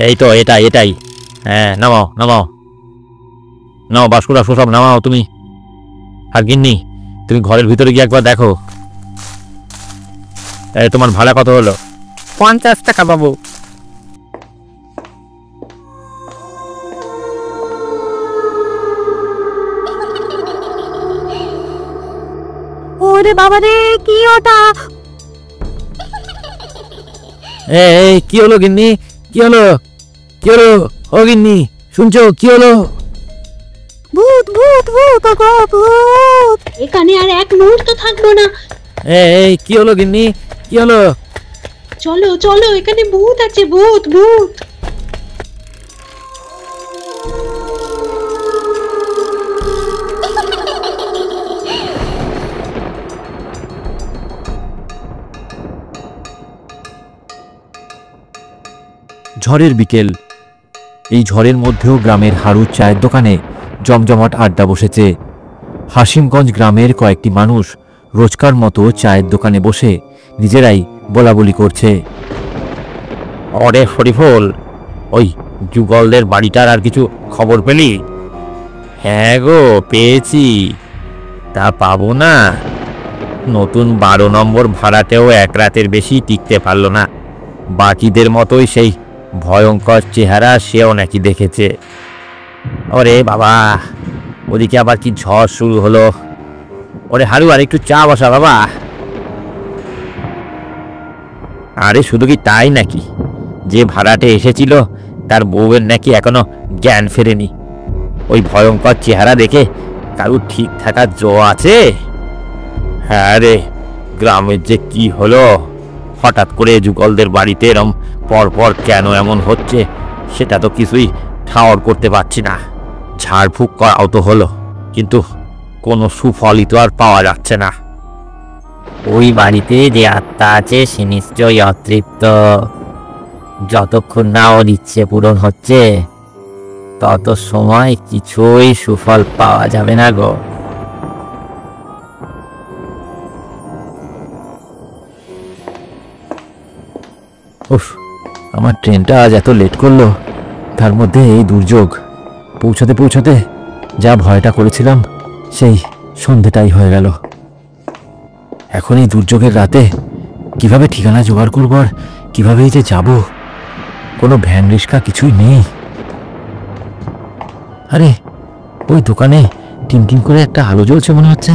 এই তো এটাই এটাই। হ্যাঁ, নামাও নামাও নাও, বাস্কুটা সব নামাও তুমি। আর গিন্নি, তুমি ঘরের ভিতরে গিয়ে একবার দেখো। তোমার ভাড়া কত হলো? 50 টাকা বাবু। ওরে বাবা রে, কি ওটা? এই কি হলো গিন্নি? কি হলো? কি হলো? ও গিন্নি, শুনছো? কি হলো? ভূত ভূত ভূত ভূত! এখানে আর এক মুহূর্ত থাকবো না। এই কি হলো গিন্নি? কি হলো? চলো চলো, এখানে ভূত আছে, ভূত ভূত। ঝড়ের বিকেল। এই ঝড়ের মধ্যেও গ্রামের হারুর চায়ের দোকানে জমজমাট আড্ডা বসেছে। হাসিমগঞ্জ গ্রামের কয়েকটি মানুষ রোজকার মতো চায়ের দোকানে বসে নিজেরাই বলাবলি করছে। ওরে শরীফুল, ওই যুগলদের বাড়িটার আর কিছু খবর পেলি? হ্যাঁ গো, পেয়েছি। তা পাবো না? নতুন 12 নম্বর ভাড়াতেও এক রাতের বেশি টিকতে পারল না। বাকিদের মতোই সেই ভয়ঙ্কর চেহারা সেও নাকি দেখেছে। ওরে বাবা, ওদিকে আবার কি ঝড় শুরু হলো। ওরে হারু, আর একটু চা বসা বাবা। আরে শুধু কি তাই নাকি, যে ভাড়াটে এসেছিল তার বউয়ের নাকি এখনো জ্ঞান ফেরেনি। ওই ভয়ঙ্কর চেহারা দেখে কারুর ঠিক থাকার জো আছে? হ্যাঁ রে, গ্রামের যে কি হলো, হঠাৎ করে যুগলদের বাড়িতে এরম পরপর কেন এমন হচ্ছে সেটা তো কিছুই ঠাওর করতে পারছি না। ঝাড়ফুঁক করাও তো হলো, কিন্তু কোনো সুফলই তো আর পাওয়া যাচ্ছে না। ওই বাড়িতে যে আত্মা আছে সে নিশ্চয়ই অতৃপ্ত। যতক্ষণ না ওর ইচ্ছে পূরণ হচ্ছে তত সময় কিছুই সুফল পাওয়া যাবে না গো। উফ, আমার ট্রেনটা আজ এত লেট করলো, তার মধ্যে এই দুর্যোগ। পৌঁছাতে পৌঁছাতে যা ভয়টা করেছিলাম সেই সন্ধেটাই হয়ে গেল। এখন এই দুর্যোগের রাতে কিভাবে ঠিকানা জোগাড় করবো আর কিভাবেই যে যাব? কোনো ভ্যান রিক্সা কিছুই নেই। আরে ওই দোকানে টিনটিন করে একটা আলো জ্বলছে মনে হচ্ছে।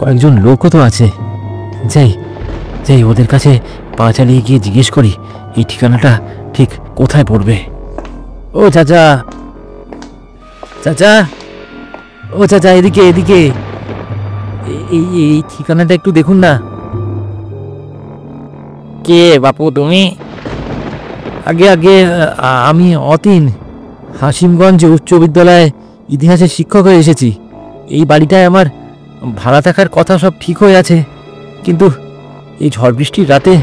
কয়েকজন লোকও তো আছে। যাই যাই, ওদের কাছে পা চালিয়ে গিয়ে জিজ্ঞেস করি এই ঠিকানাটা ঠিক কোথায় পড়বে। ও চাচা, চাচা, ও চাচা, এদিকে এদিকে, এই এই ঠিকানাটা একটু দেখুন না। কে বাপু তুমি? আগে আগে আমি অতীন, হাসিমগঞ্জ উচ্চ বিদ্যালয়ে ইতিহাসের শিক্ষক হয়ে এসেছি। এই বাড়িটায় আমার ভাড়া থাকার কথা সব ঠিক হয়ে আছে, কিন্তু এই ঝড় বৃষ্টির রাতে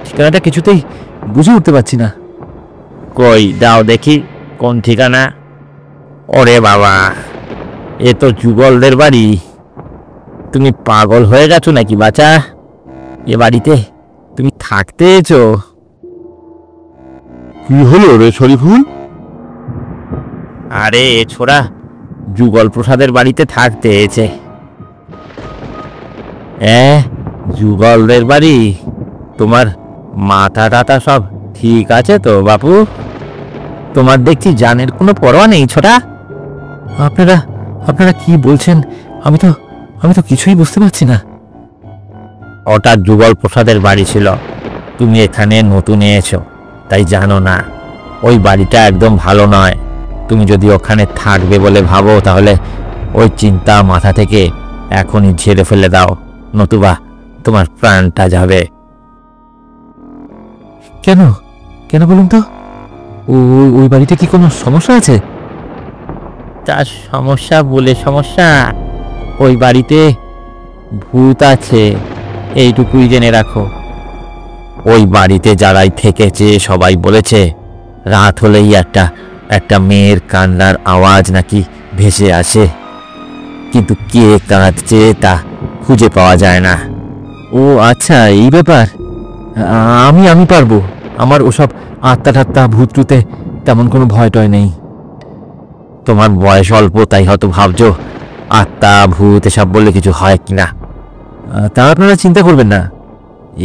ঠিকানাটা কিছুতেই বুঝে উঠতে পারছি না। কই দাও দেখি কোন ঠিকানা। ওরে বাবা, এ তো যুগলদের বাড়ি। তুমি পাগল হয়ে গেছো নাকি বাচ্চা? এ বাড়িতে তুমি থাকতে এসো? কি হলো রে শরীফুল? আরে এ ছোড়া যুগল প্রসাদের বাড়িতে থাকতে এসে। যুগলদের বাড়ি? তোমার মাথা টাথা সব ঠিক আছে তো বাপু? তোমার দেখছি জানের কোনো পরোয়া নেই ছোটা। আপনারা আপনারা কি বলছেন? আমি তো কিছুই বুঝতে পারছি না। ওটা যুগল প্রসাদের বাড়ি ছিল, তুমি এখানে নতুন এসেছো তাই জানো না। ওই বাড়িটা একদম ভালো নয়। তুমি যদি ওখানে থাকবে বলে ভাবো তাহলে ওই চিন্তা মাথা থেকে এখনই ঝেড়ে ফেলে দাও, নতুবা তোমার প্রাণটা যাবে। কেন কেন বলুন তো? ওই বাড়িতে কি কোনো সমস্যা আছে? তার সমস্যা বলে সমস্যা? ওই বাড়িতে ভূত আছে, এইটুকুই জেনে রাখো। ওই বাড়িতে যারাই থেকেছে সবাই বলেছে রাত হলেই একটা মেয়ের কান্নার আওয়াজ নাকি ভেসে আসে, কিন্তু কে কাঁদছে তা খুঁজে পাওয়া যায় না। ও আচ্ছা, এই ব্যাপার। আমি পারবো। আমার ওসব আত্মা ঠাত্তা ভূত টুতে তেমন কোনো ভয় টয় নেই। তোমার বয়স অল্প, তাই হয়তো ভাবছো আত্মা ভূত এসব বললে কিছু হয় কিনা। তা আপনারা চিন্তা করবেন না,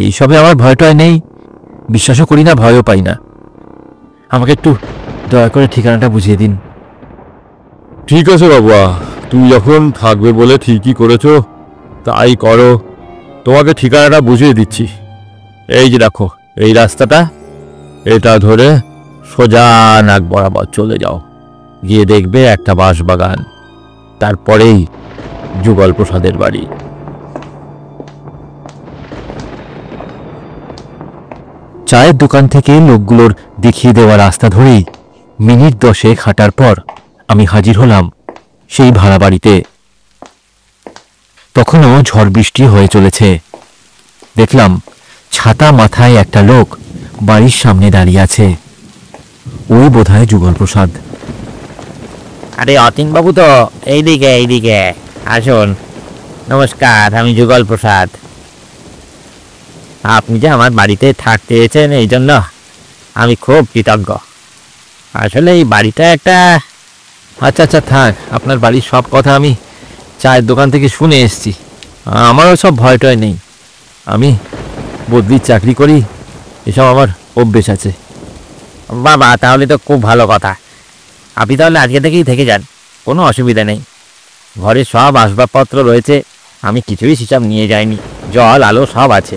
এইসবে আমার ভয় টয় নেই, বিশ্বাসও করি না, ভয়ও পাই না। আমাকে একটু দয়া করে ঠিকানাটা বুঝিয়ে দিন। ঠিক আছে বাবা, তুমি যখন থাকবে বলে ঠিকই করেছো, তাই করো। তোমাকে ঠিকানাটা বুঝিয়ে দিচ্ছি। এই যে দেখো, এই রাস্তাটা, এটা ধরে সোজা নাক বরাবর চলে যাও, গিয়ে দেখবে একটা বাঁশবাগান, তারপরেই যুগল প্রসাদের বাড়ি। চায়ের দোকান থেকে লোকগুলোর দেখিয়ে দেওয়া রাস্তা ধরেই মিনিট 10 হাঁটার পর আমি হাজির হলাম সেই ভাড়া বাড়িতে। তখনও ঝড় বৃষ্টি হয়ে চলেছে। দেখলাম ছাতা মাথায় একটা লোক বাড়ির সামনে দাঁড়িয়ে আছে। ওই বোধহয় যুগল প্রসাদ। আরে অতীন বাবু তো, এইদিকে এইদিকে আসুন। নমস্কার, আমি যুগল প্রসাদ। আপনি যে আমার বাড়িতে থাকতে এসেছেন, এই জন্য আমি খুব কৃতজ্ঞ। আসলে এই বাড়িটা একটা... আচ্ছা আচ্ছা থাক, আপনার বাড়ির সব কথা আমি চায়ের দোকান থেকে শুনে এসেছি। আমারও সব ভয় টয় নেই, আমি বদলির চাকরি করি, এসব আমার অভ্যেস আছে। বাবা, তাহলে তো খুব ভালো কথা। আপনি তাহলে আজকে থেকেই থেকে যান, কোনো অসুবিধা নেই। ঘরে সব আসবাবপত্র রয়েছে, আমি কিছুই হিসাব নিয়ে যাইনি, জল আলো সব আছে।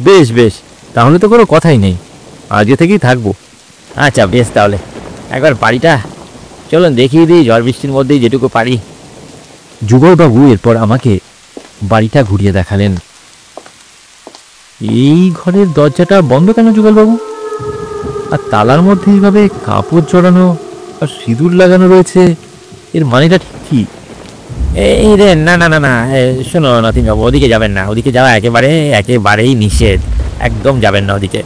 বেশ বেশ, তাহলে তো কোনো কথাই নেই, আজকে থেকেই থাকবো। আচ্ছা বেশ, তাহলে একবার বাড়িটা চলুন দেখিয়ে দিই, ঝড় বৃষ্টির মধ্যেই যেটুকু পারি। যুগলবাবু এরপর আমাকে বাড়িটা ঘুরিয়ে দেখালেন। এই ঘরের দরজাটা বন্ধ কেন যুগলবাবু? আর তালার মধ্যে এইভাবে কাপড় জড়ানো আর সিঁদুর লাগানো রয়েছে, এর মানেটা ঠিক কি? এই রে, না না না না, শোনো নতীনবাবু, ওদিকে যাবেন না, ওদিকে যাওয়া একেবারেই নিষেধ, একদম যাবেন না ওদিকে।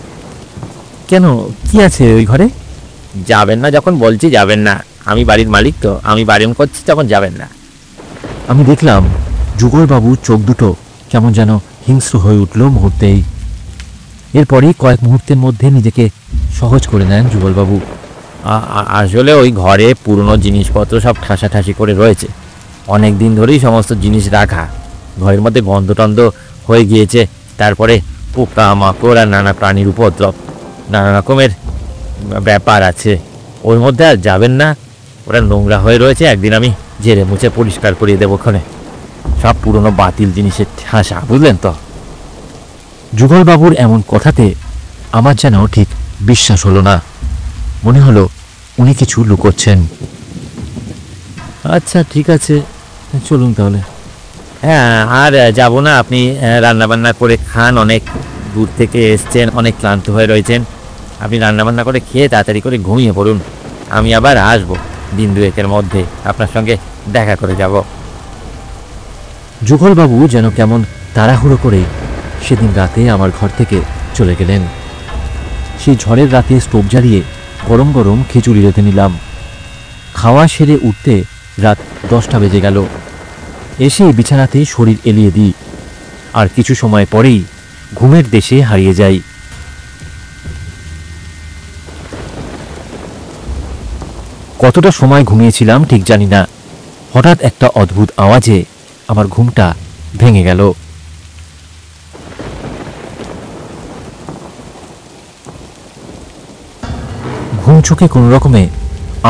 কেন, কি আছে ওই ঘরে? যাবেন না যখন বলছি যাবেন না, আমি বাড়ির মালিক তো, আমি বারণ করছি, তখন যাবেন না। আমি দেখলাম যুগলবাবুর চোখ দুটো কেমন যেন হিংস্র হয়ে উঠল মুহূর্তেই। এরপরই কয়েক মুহূর্তের মধ্যে নিজেকে সহজ করে নেন যুগলবাবু। আসলে ওই ঘরে পুরনো জিনিসপত্র সব ঠাসাঠাসি করে রয়েছে, অনেক দিন ধরেই সমস্ত জিনিস রাখা, ঘরের মধ্যে গন্ধ টন্ধ হয়ে গিয়েছে। তারপরে পোকা মাকড় আর নানা প্রাণীর উপদ্রব, নানা রকমের ব্যাপার আছে। ওর মধ্যে আর যাবেন না, ওরা নোংরা হয়ে রয়েছে, একদিন আমি ঝেড়ে মুছে পরিষ্কার করিয়ে দেবো। ওখানে সব পুরনো বাতিল জিনিসের ঠাসা, বুঝলেন তো? যুগলবাবুর এমন কথাতে আমার যেন ঠিক বিশ্বাস হলো না, মনে হলো উনি কিছু লুকোচ্ছেন। আচ্ছা ঠিক আছে, চলুন তাহলে। হ্যাঁ, আর যাব না, আপনি রান্নাবান্না করে খান, অনেক দূর থেকে এসছেন, অনেক ক্লান্ত হয়ে রয়েছেন। আপনি রান্নাবান্না করে খেয়ে তাড়াতাড়ি করে ঘুমিয়ে পড়ুন, আমি আবার আসবো দিন দুয়েকের মধ্যে, আপনার সঙ্গে দেখা করে যাব। যুগলবাবু যেন কেমন তাড়াহুড়ো করে সেদিন রাতে আমার ঘর থেকে চলে গেলেন। সেই ঝড়ের রাতে স্টোভ জ্বালিয়ে গরম গরম খিচুড়ি রেঁধে নিলাম। খাওয়া সেরে উঠতে রাত 10টা বেজে গেল। এসে বিছানাতে শরীর এলিয়ে দিই, আর কিছু সময় পরেই ঘুমের দেশে হারিয়ে যাই। কতটা সময় ঘুমিয়েছিলাম ঠিক জানি না, হঠাৎ একটা অদ্ভুত আওয়াজে আমার ঘুমটা ভেঙে গেল। ঘুম চোখে কোনো রকমে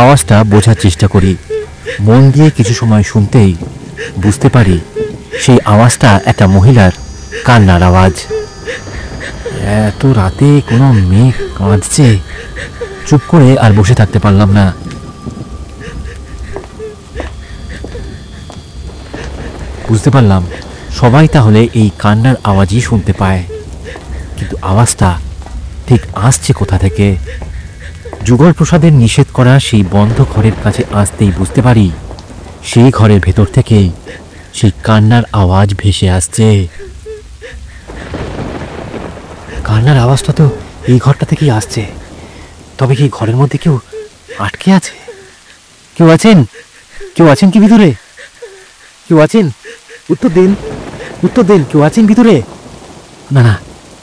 আওয়াজটা বোঝার চেষ্টা করি। মন দিয়ে কিছু সময় শুনতেই বুঝতে পারি সেই আওয়াজটা একটা মহিলার কান্নার আওয়াজ। এত রাতে কোনো মেয়ে কাঁদছে, চুপ করে আর বসে থাকতে পারলাম না। বুঝতে পারলাম সবাই তাহলে এই কান্নার আওয়াজই শুনতে পায়, কিন্তু আওয়াজটা ঠিক আসছে কোথা থেকে? যুগল প্রসাদের নিষেধ করা সেই বন্ধ ঘরের কাছে আসতেই বুঝতে পারি সেই ঘরের ভেতর থেকেই সেই কান্নার আওয়াজ ভেসে আসছে। কান্নার আওয়াজটা তো এই ঘরটা থেকেই আসছে, তবে কি ঘরের মধ্যে কেউ আটকে আছে? কেউ আছেন? কেউ আছেন কি ভিতরে? কেউ আছেন? উত্তর দিন, উত্তর দিন, কেউ আছেন ভিতরে? না না,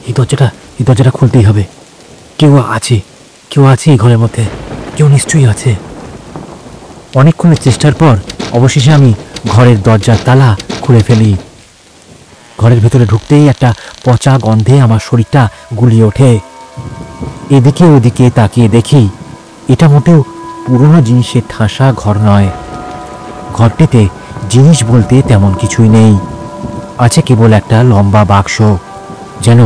এই দরজাটা খুলতেই হবে। কেউ আছে এই ঘরের মধ্যে, কেউ নিশ্চয়ই আছে। অনেকক্ষণের চেষ্টার পর অবশেষে আমি ঘরের দরজার তালা খুলে ফেলি। ঘরের ভেতরে ঢুকতেই একটা পচা গন্ধে আমার শরীরটা গুলিয়ে ওঠে। এদিকে ওদিকে তাকিয়ে দেখি এটা মোটেও পুরনো জিনিসের ঠাসা ঘর নয়। ঘরটিতে জিনিস বলতে তেমন কিছুই নেই, আছে কেবল একটা লম্বা বাক্স, যেন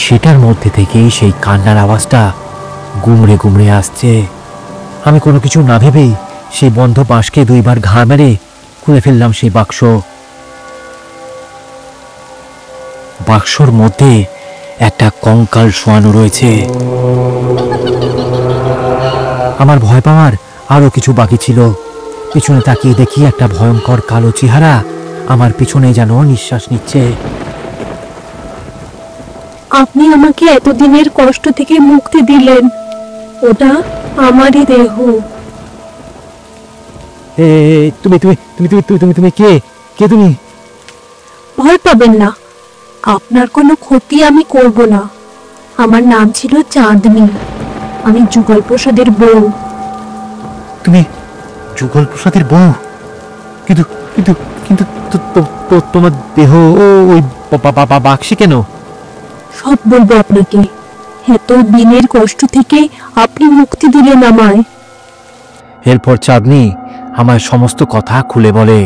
সেটার মধ্যে থেকেই সেই কান্নার আওয়াজটা গুমড়ে গুমড়ে আসছে। আমি কোনো কিছু না ভেবেই সেই বন্ধ বাঁশকে 2 বার ঘা মেরে খুলে ফেললাম সেই বাক্স। বাক্সর মধ্যে একটা কঙ্কাল শোয়ানো রয়েছে। আমার ভয় পাওয়ার আরো কিছু বাকি ছিল। পিছনে তাকিয়ে দেখি একটা ভয়ঙ্কর কালো চেহারা আমার পিছনে যেন নিঃশ্বাস নিচ্ছে। আপনি আমাকে এতদিনের কষ্ট থেকে মুক্তি দিলেন, ওটা আমারই দেহ। তুমি তুমি তুমি তুমি তুমি তুমি কে কে তুমি? ভয় পাবেন না, আপনার কোনো ক্ষতি আমি করব না। আমার নাম ছিল চাঁদনি, আমি যুগল প্রসাদের বউ। তুমি যুগল প্রসাদের বউ? কিন্তু কিন্তু কিন্তু তোমার দেহ ওই বাক্সে কেন? সব বলবো আপনাকে। এত দিনের কষ্ট থেকে আপনি মুক্তি দিলেন আমায়। এরপর চাঁদনি আমার সমস্ত কথা খুলে বলে।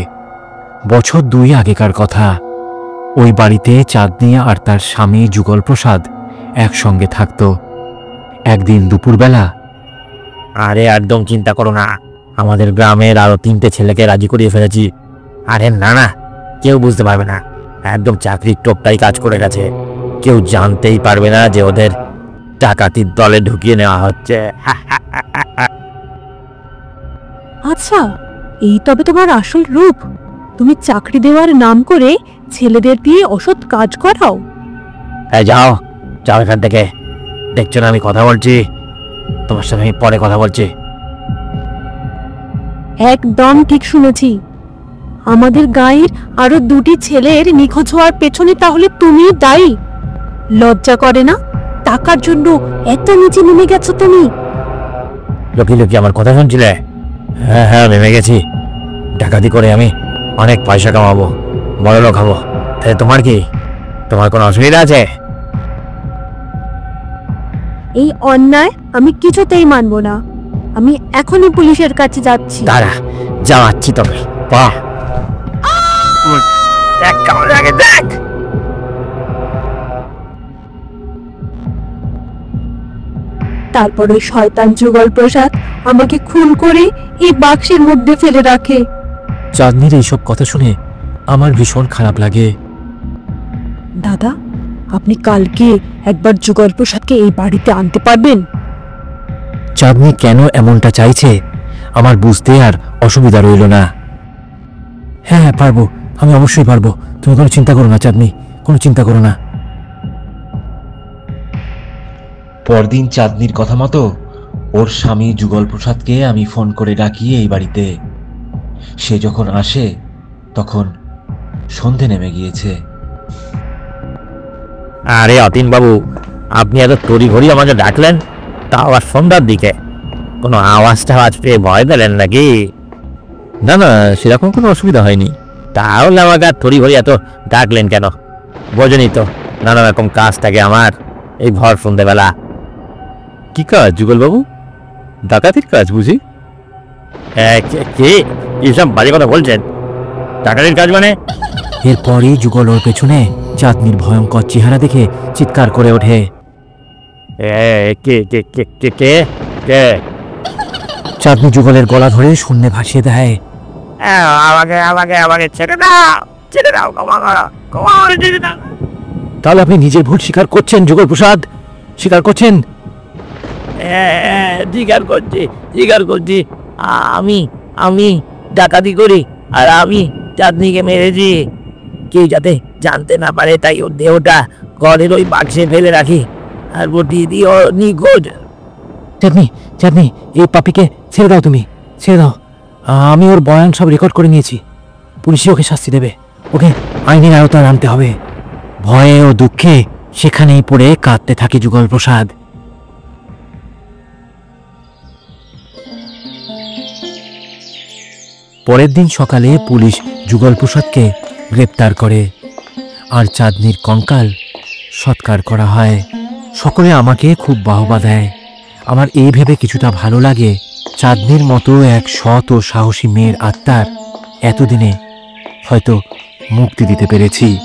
বছর 2 আগেকার কথা। ওই বাড়িতে চাঁদনি আর তার স্বামী যুগল প্রসাদ একসঙ্গে থাকতো। একদিন দুপুরবেলা, আরে একদম চিন্তা করো না, আমাদের গ্রামের আরো 3টে ছেলেকে রাজি করিয়ে ফেলেছি। আরে না না, কেউ বুঝতে পারবে না, একদম চাকরির টোপটাই কাজ করে গেছে। কেউ জানতেই পারবে না যে ওদের ডাকাতির দলে ঢুকিয়ে নেওয়া হচ্ছে। আচ্ছা, এই তবে তোমার আসল রূপ? তুমি চাকরি দেওয়ার নাম করে ছেলেদের দিয়ে অসৎ কাজ করাও। এই যাও যাও এখান থেকে, দেখছো না আমি কথা বলছি? তোমার সাথে আমি পরে কথা বলছি। একদম ঠিক শুনেছি। আমাদের গাঁয়ের আরো 2টি ছেলের নিখোঁজ হওয়ার পেছনে তাহলে তুমি দায়ী? লজ্জা করে না? টাকার জন্য এত নিচে নেমে গেছো তুমি। লুকিয়ে লুকিয়ে আমার কথা শুনছিলে? হ্যাঁ হ্যাঁ, নেমে গেছি। ডাকাতি করে আমি অনেক পয়সা কামাবো, বড় লোক হবো। তাহলে তোমার কি? তোমার কোনো অসুবিধা আছে? এই অন্যায় আমি কিছুতেই মানব না। আমি এখনই পুলিশের কাছে যাচ্ছি। দাঁড়া, যাওয়াচ্ছি তবে। বাহ, দেখ কেমন লাগে, দেখ। তারপর ওই শয়তান যুগল প্রসাদ আমাকে খুন করে এই বাক্সের মধ্যে ফেলে রাখে। চাঁদনির এইসব কথা শুনে আমার ভীষণ খারাপ লাগে। দাদা, আপনি কালকে একবার যুগল প্রসাদকে এই বাড়িতে আনতে পারবেন? চাঁদনি কেন এমনটা চাইছে আমার বুঝতে আর অসুবিধা রইল না। হ্যাঁ হ্যাঁ, পারবো, আমি অবশ্যই পারবো। তুমি কোনো চিন্তা করো না চাঁদনি, কোনো চিন্তা করো না। পরদিন চাঁদনির কথা মতো ওর স্বামী যুগল প্রসাদকে আমি ফোন করে ডাকি এই বাড়িতে। সে যখন আসে তখন সন্ধে নেমে গিয়েছে। আরে অতীন বাবু, আপনি এত তড়িঘড়ি আমাকে ডাকলেন, তা আবার সন্ধ্যার দিকে? কোনো আওয়াজ টাওয়াজ পেয়ে ভয় দিলেন নাকি? না না, সেরকম কোনো অসুবিধা হয়নি। তাহলে আমাকে আর তড়িঘড়ি এত ডাকলেন কেন? বোঝেনি তো, নানা রকম কাজ থাকে আমার এই ভর সন্ধ্যেবেলা। কি কাজ যুগলবাবু? ডাকাতির কাজ বুঝি? কি এসব বাজে কথা বলছেন? ডাকাতির কাজ মানে? এরপরই যুগল ওর পেছনে চাঁদনির ভয়ঙ্কর চেহারা দেখে চিৎকার করে ওঠে। কে কে কে কে কে কে? চাঁদনি যুগলের গলা ধরে শূন্যে ভাসিয়ে দেয়। আমাকে আমাকে আমাকে ছেড়ে দাও, ছেড়ে দাও, ক্ষমা করো, ক্ষমা করে ছেড়ে দাও। তাহলে আপনি নিজের ভুল স্বীকার করছেন যুগল প্রসাদ? স্বীকার করছেন? স্বীকার করছি, স্বীকার করছি। আমি আমি ডাকাতি করি আর আমি চাঁদনিকে মেরেছি। কেউ যাতে জানতে না পারে, তাই ওর দেহটা ঘরের ওই বাক্সে ফেলে রাখি আর বটিয়ে দিয়ে ও নিখোঁজ। চাঁদনি, চাঁদনি, এই পাপিকে ছেড়ে দাও, তুমি ছেড়ে দাও। আমি ওর বয়ান সব রেকর্ড করে নিয়েছি। পুলিশই ওকে শাস্তি দেবে, ওকে আইনের আওতায় আনতে হবে। ভয়ে ও দুঃখে সেখানেই পড়ে কাঁদতে থাকে যুগল প্রসাদ। পরের দিন সকালে পুলিশ যুগল প্রসাদকে গ্রেপ্তার করে আর চাঁদনির কঙ্কাল সৎকার করা হয়। সকলে আমাকে খুব বাহবা দেয়। আমার এই ভেবে কিছুটা ভালো লাগে, চাঁদনির মতো এক সৎ ও সাহসী মেয়ের আত্মার এতদিনে হয়তো মুক্তি দিতে পেরেছি।